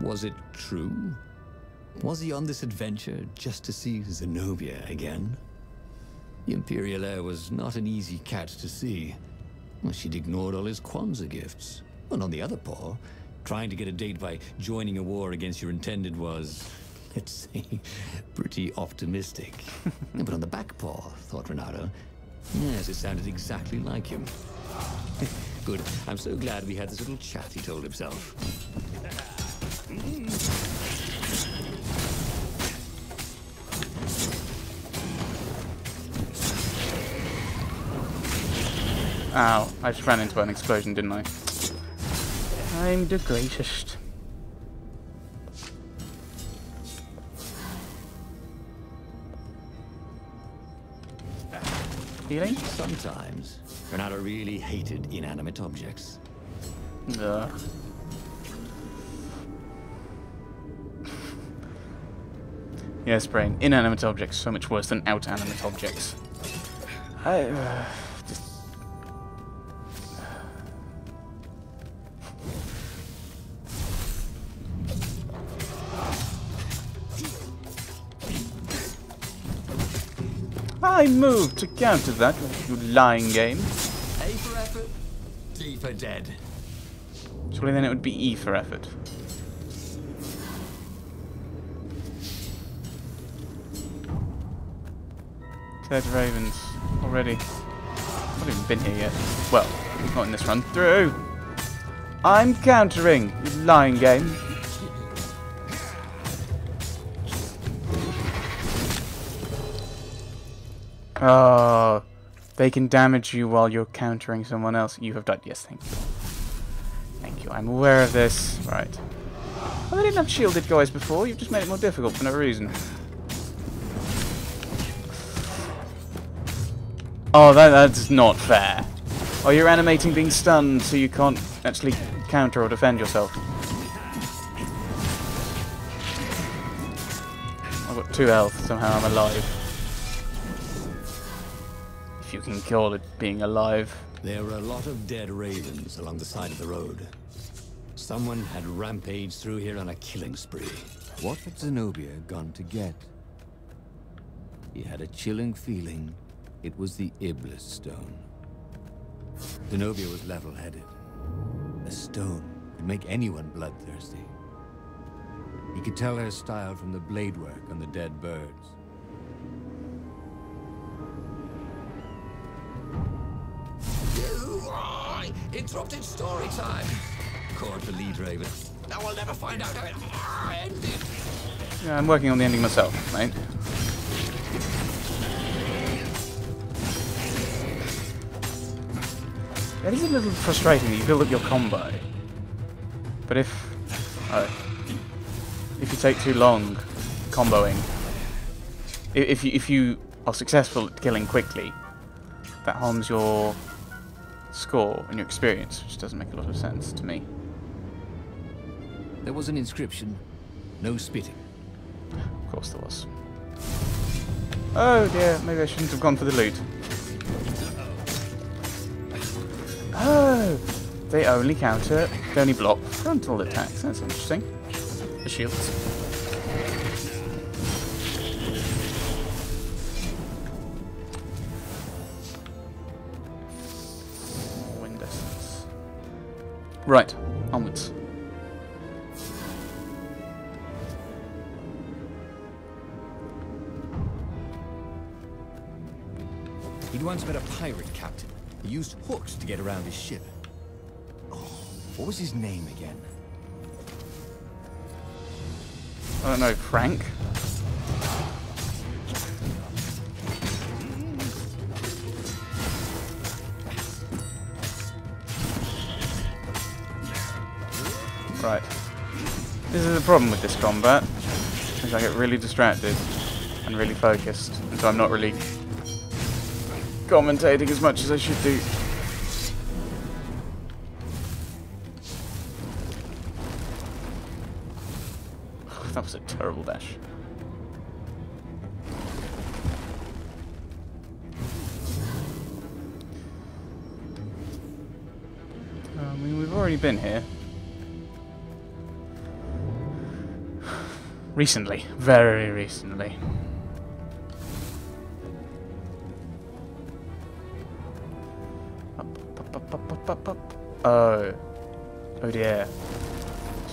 Was it true? Was he on this adventure just to see Zenobia again? The Imperial heir was not an easy cat to see. Well, she'd ignored all his Kwanzaa gifts. And on the other paw, trying to get a date by joining a war against your intended was, let's say, pretty optimistic. But on the back paw, thought Renato, yes, it sounded exactly like him. Good. I'm so glad we had this little chat, he told himself. Ow, I just ran into an explosion, didn't I? I'm the greatest. Healing? Sometimes, Renato really hated inanimate objects. Ugh. Yes, brain. Inanimate objects so much worse than out-animate objects. Just... I moved to counter that, you lying game. A for effort, D for dead. Surely then it would be E for effort. Dead ravens already. I've not even been here yet. Well, not in this run through. I'm countering, you lying game. Oh, they can damage you while you're countering someone else. You have died. Yes, thank you. Thank you. I'm aware of this. Right. Well, they didn't have shielded guys before. You've just made it more difficult for no reason. Oh, that's not fair. Oh, you're animating being stunned, so you can't actually counter or defend yourself. I've got 2 health. Somehow I'm alive. If you can call it being alive. There were a lot of dead ravens along the side of the road. Someone had rampaged through here on a killing spree. What had Zenobia gone to get? He had a chilling feeling it was the Iblis stone. Zenobia was level-headed. A stone could make anyone bloodthirsty. He could tell her style from the blade work on the dead birds. Interrupted story time. Caught the lead raven. Now we'll never find out how it ended. Yeah, I'm working on the ending myself, mate. It is a little frustrating that you build up your combo, but if you take too long comboing, if you are successful at killing quickly, that harms your score and your experience, which doesn't make a lot of sense to me. There was an inscription. No spitting. Of course there was. Oh dear, maybe I shouldn't have gone for the loot. Oh, they only block frontal attacks. That's interesting. The shields. Wind essence. Right, onwards. He'd once met a pirate captain. He used hooks to get around his ship. Oh, what was his name again? I don't know, Frank? Right. This is the problem with this combat, is I get really distracted and really focused, and so I'm not really commentating as much as I should do. That was a terrible dash. I mean, we've already been here. Recently. Very recently. Up. Oh. Oh dear.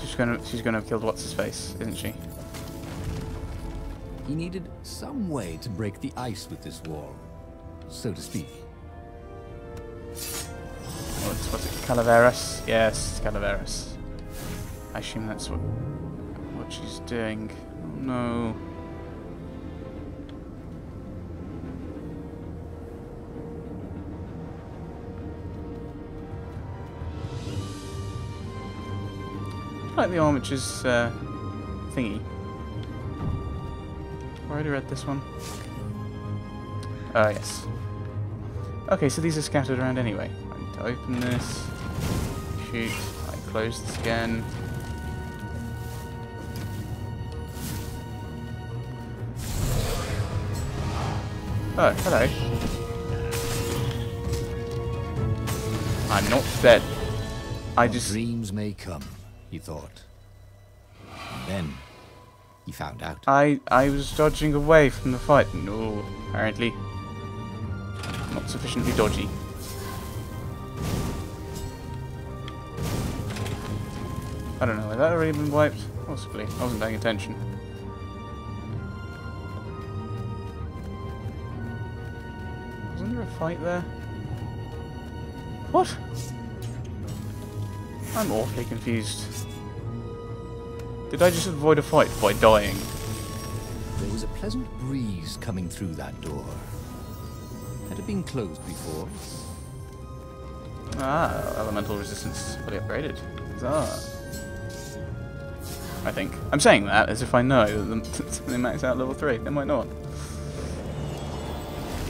She's gonna have killed what's-his-face, isn't she? He needed some way to break the ice with this wall, so to speak. What's it? Calaveras? Yes, Calaveras. I assume that's what she's doing. Oh no. I like the Armiger's thingy. I already read this one. Oh yes. Okay, so these are scattered around anyway. I need to open this. Shoot. I close this again. Oh, hello. I'm not dead. Dreams may come, he thought. And then he found out. I was dodging away from the fight. No, apparently. Not sufficiently dodgy. I don't know, had that already been wiped? Possibly. I wasn't paying attention. Wasn't there a fight there? What? I'm awfully confused. Did I just avoid a fight by dying? There was a pleasant breeze coming through that door. Had it been closed before? Ah, elemental resistance fully upgraded. Huzzah. I think. I'm saying that as if I know that they max out level 3. They might not.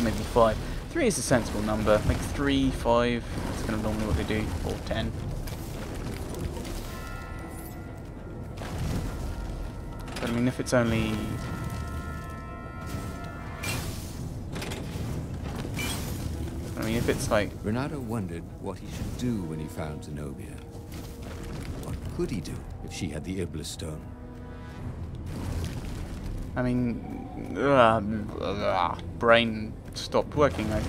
Maybe 5. 3 is a sensible number. Like 3, 5. That's kind of normally what they do. Or 10. But I mean, if it's only... I mean, if it's like... Renato wondered what he should do when he found Zenobia. What could he do if she had the Iblis stone? I mean... brain stopped working. My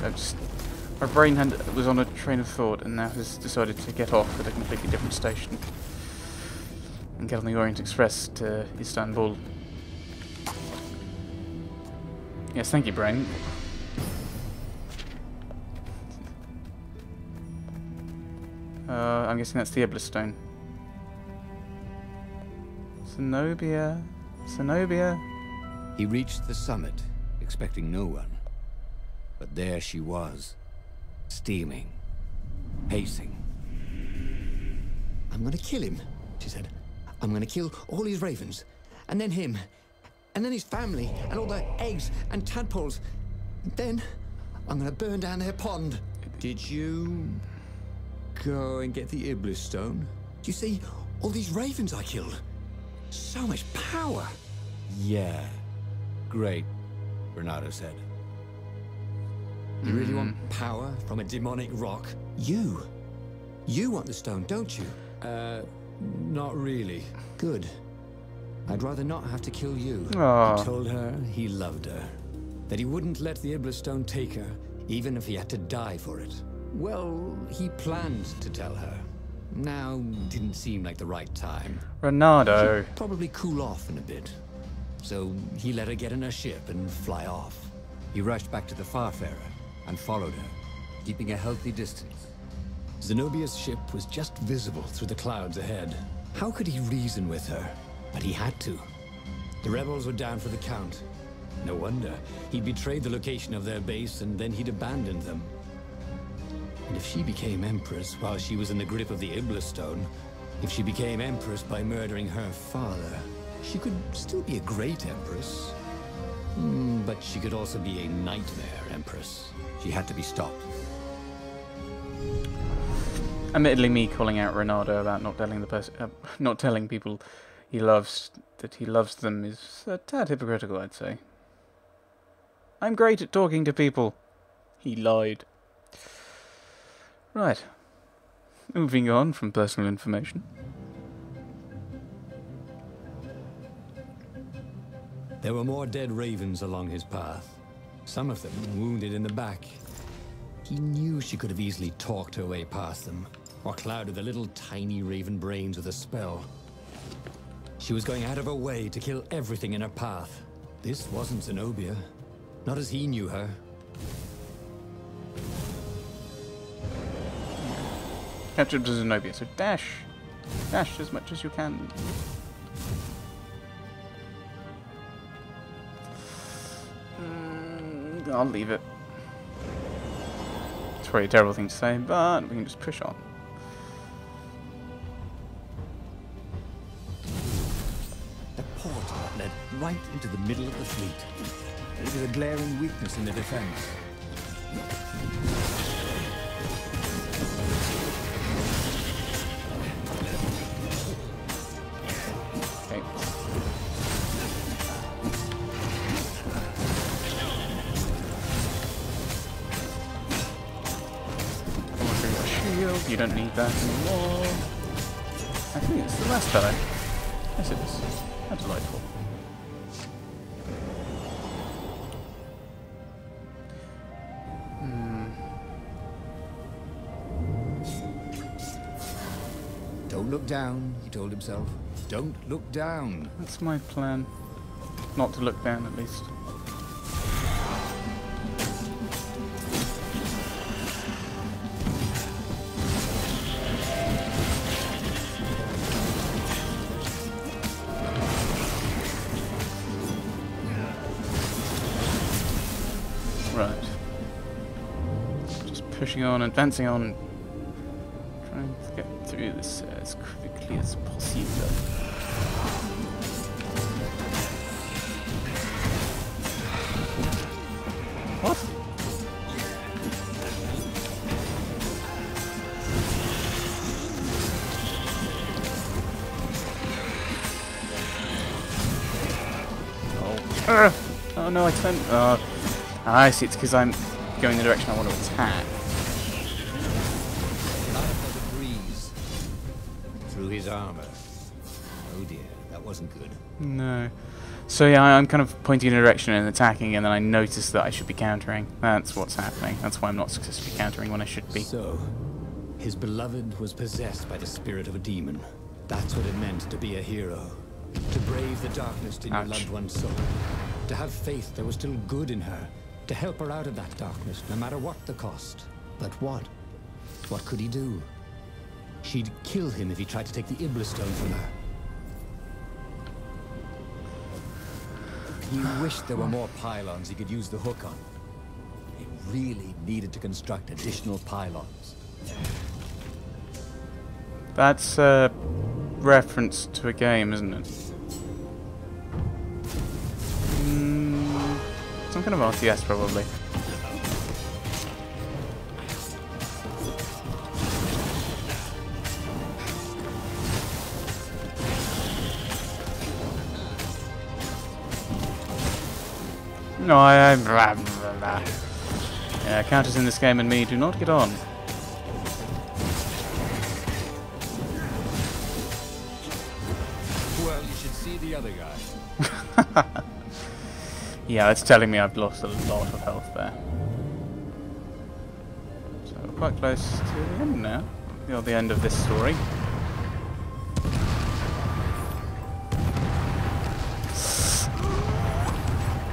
brain was on a train of thought and now has decided to get off at a completely different station. And get on the Orient Express to Istanbul. Yes, thank you, brain. I'm guessing that's the Iblis stone. Zenobia. Zenobia. He reached the summit, expecting no one. But there she was, steaming, pacing. "I'm gonna kill him," she said. "I'm gonna kill all his ravens, and then him, and then his family, and all the eggs and tadpoles. And then I'm gonna burn down their pond." "Did you go and get the Iblis stone?" "Do you see all these ravens I killed? So much power." "Yeah, great," Renato said. "You really want power from a demonic rock?" You want the stone, don't you?" Not really." "Good. I'd rather not have to kill you." Aww. He told her he loved her. That he wouldn't let the Iblis stone take her, even if he had to die for it. Well, he planned to tell her. Now didn't seem like the right time. Renato. She'd probably cool off in a bit. So he let her get in her ship and fly off. He rushed back to the Farfarer and followed her, keeping a healthy distance. Zenobia's ship was just visible through the clouds ahead. How could he reason with her? But he had to. The rebels were down for the count. No wonder. He'd betrayed the location of their base and then he'd abandoned them. And if she became Empress while she was in the grip of the Iblis stone, if she became Empress by murdering her father, she could still be a great Empress. But she could also be a nightmare Empress. She had to be stopped. Admittedly, me calling out Renato about not telling people he loves that he loves them is a tad hypocritical, I'd say. I'm great at talking to people. He lied. Right. Moving on from personal information. There were more dead ravens along his path, some of them wounded in the back. He knew she could have easily talked her way past them, or clouded the little tiny raven brains with a spell. She was going out of her way to kill everything in her path. This wasn't Zenobia, not as he knew her. Captured Zenobia, so dash. Dash as much as you can. I'll leave it. It's probably a terrible thing to say, but we can just push on. The portal led right into the middle of the fleet. It was a glaring weakness in the defense. Okay. Come on through your shield. You don't need that anymore. I think it's the last fellow. Yes, it is. How delightful. Don't look down, he told himself. Don't look down. That's my plan. Not to look down, at least. Right. Just pushing on, advancing on, trying to get through this as quickly as possible. What? Oh. Oh no, I turned. I see, it's because I'm going the direction I want to attack. Breeze through his armor. Oh dear, that wasn't good. No. So yeah, I'm kind of pointing in a direction and attacking, and then I notice that I should be countering. That's what's happening. That's why I'm not successfully countering when I should be. So, his beloved was possessed by the spirit of a demon. That's what it meant to be a hero. To brave the darkness in your loved one's soul. To have faith there was still good in her. To help her out of that darkness, no matter what the cost. But what? What could he do? She'd kill him if he tried to take the Iblis stone from her. He wished there were more pylons he could use the hook on. He really needed to construct additional pylons. That's a reference to a game, isn't it? Some kind of RTS, probably. No, I'm... Yeah, counters in this game and me do not get on. Well, you should see the other guy. Yeah, it's telling me I've lost a lot of health there. So we're quite close to the end now. Or the end of this story.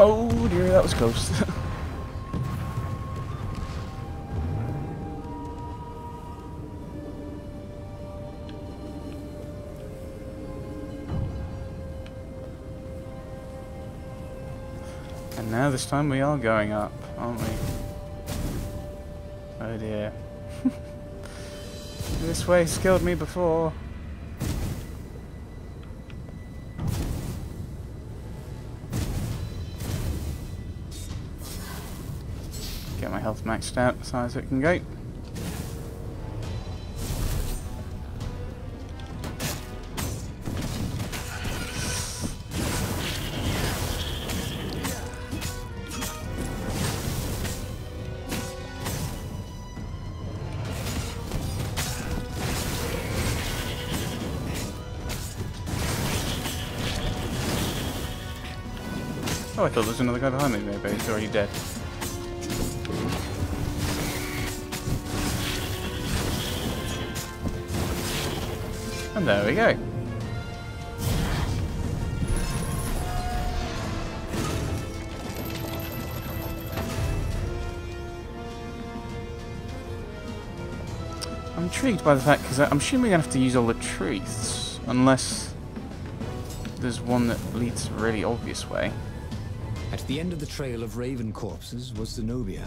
Oh dear, that was close. And now this time we are going up, aren't we? Oh dear. This way has killed me before. Get my health maxed out as high as it can go. Oh, I thought there was another guy behind me, maybe he's already dead. And there we go. I'm intrigued by the fact, because I'm assuming we're going to have to use all the truths, unless there's one that leads a really obvious way. At the end of the trail of raven corpses was Zenobia.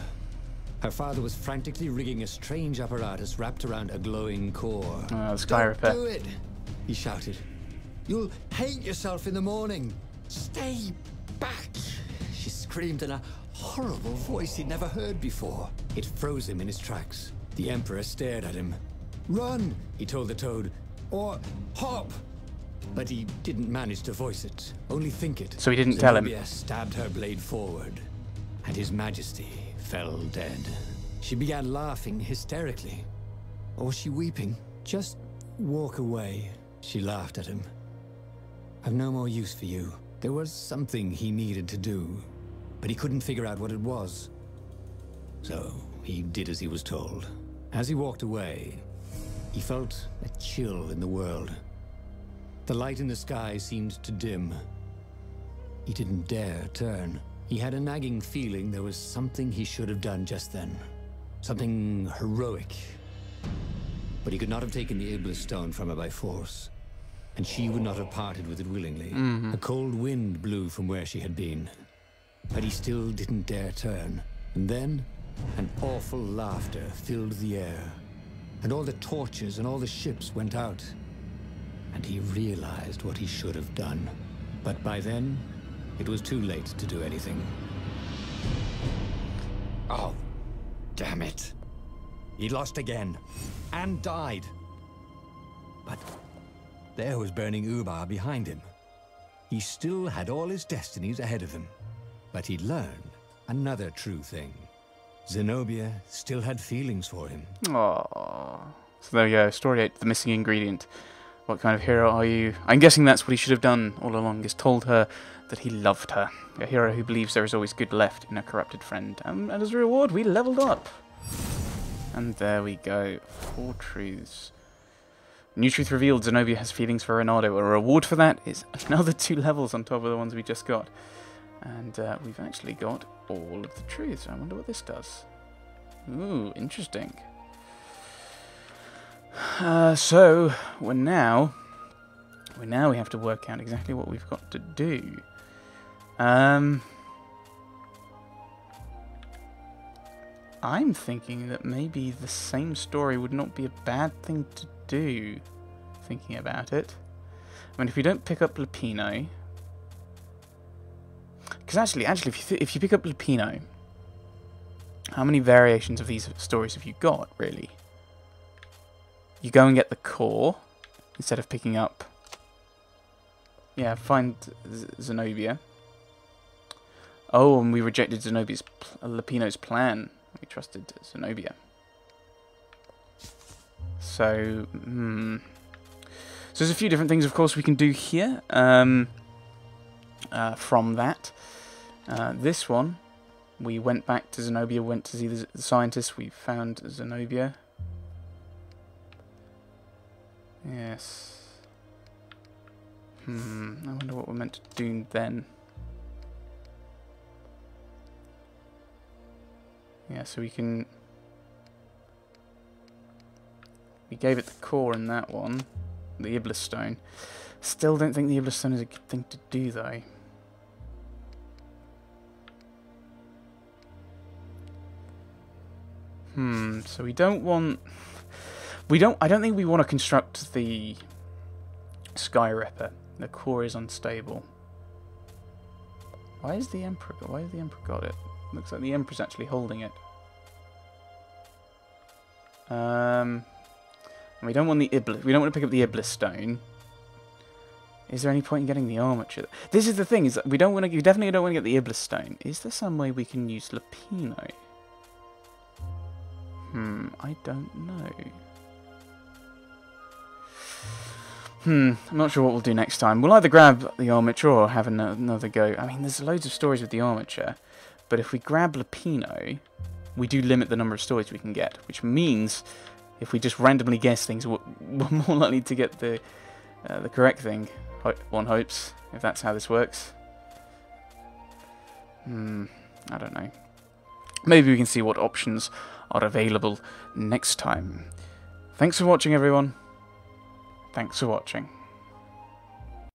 Her father was frantically rigging a strange apparatus wrapped around a glowing core. Oh, the sky repair. Don't do it! He shouted. You'll hate yourself in the morning. Stay back! She screamed in a horrible voice he'd never heard before. It froze him in his tracks. The Emperor stared at him. Run, he told the toad, or hop. But he didn't manage to voice it, only think it. So he didn't tell him. Zenobia stabbed her blade forward, and his majesty fell dead. She began laughing hysterically. Or was she weeping? Just walk away, she laughed at him. I've no more use for you. There was something he needed to do, but he couldn't figure out what it was. So he did as he was told. As he walked away, he felt a chill in the world. The light in the sky seemed to dim. He didn't dare turn. He had a nagging feeling there was something he should have done just then. Something heroic. But he could not have taken the Iblis stone from her by force. And she would not have parted with it willingly. A cold wind blew from where she had been. But he still didn't dare turn. And then, an awful laughter filled the air. And all the torches and all the ships went out. And he realized what he should have done. But by then, it was too late to do anything. Oh, damn it. He lost again. And died. But there was burning Ubar behind him. He still had all his destinies ahead of him. But he'd learned another true thing. Zenobia still had feelings for him. Aww. So there we go, story 8, the missing ingredient. What kind of hero are you? I'm guessing that's what he should have done all along, is told her that he loved her. A hero who believes there is always good left in a corrupted friend. And as a reward, we leveled up. And there we go, 4 truths. New truth revealed, Zenobia has feelings for Reynardo. A reward for that is another 2 levels on top of the ones we just got. And we've actually got all of the truths. I wonder what this does. Ooh, interesting. So we now have to work out exactly what we've got to do. I'm thinking that maybe the same story would not be a bad thing to do, thinking about it. I mean, if we don't pick up Lupino... Because actually, if you pick up Lupino, how many variations of these stories have you got, really? You go and get the core, instead of picking up... Yeah, find Zenobia. Oh, and we rejected Lupino's plan. We trusted Zenobia. So, So there's a few different things, of course, we can do here. From that. This one, we went back to Zenobia, went to see the scientists, we found Zenobia. Yes. I wonder what we're meant to do then. Yeah, so we can... We gave it the core in that one, the Iblis stone. Still don't think the Iblis stone is a good thing to do, though. So we don't want... I don't think we want to construct the Sky Ripper. The core is unstable. Why has the Emperor got it? Looks like the Emperor's actually holding it. We don't want the Iblis. We don't want to pick up the Iblis stone. Is there any point in getting the armature? This is the thing, is that we definitely don't want to get the Iblis stone. Is there some way we can use Lupino? I don't know. I'm not sure what we'll do next time. We'll either grab the armature or have another go. I mean, there's loads of stories with the armature, but if we grab Lupino, we do limit the number of stories we can get, which means if we just randomly guess things, we're more likely to get the correct thing. One hopes, if that's how this works. I don't know. Maybe we can see what options are available next time. Thanks for watching, everyone. Thanks for watching.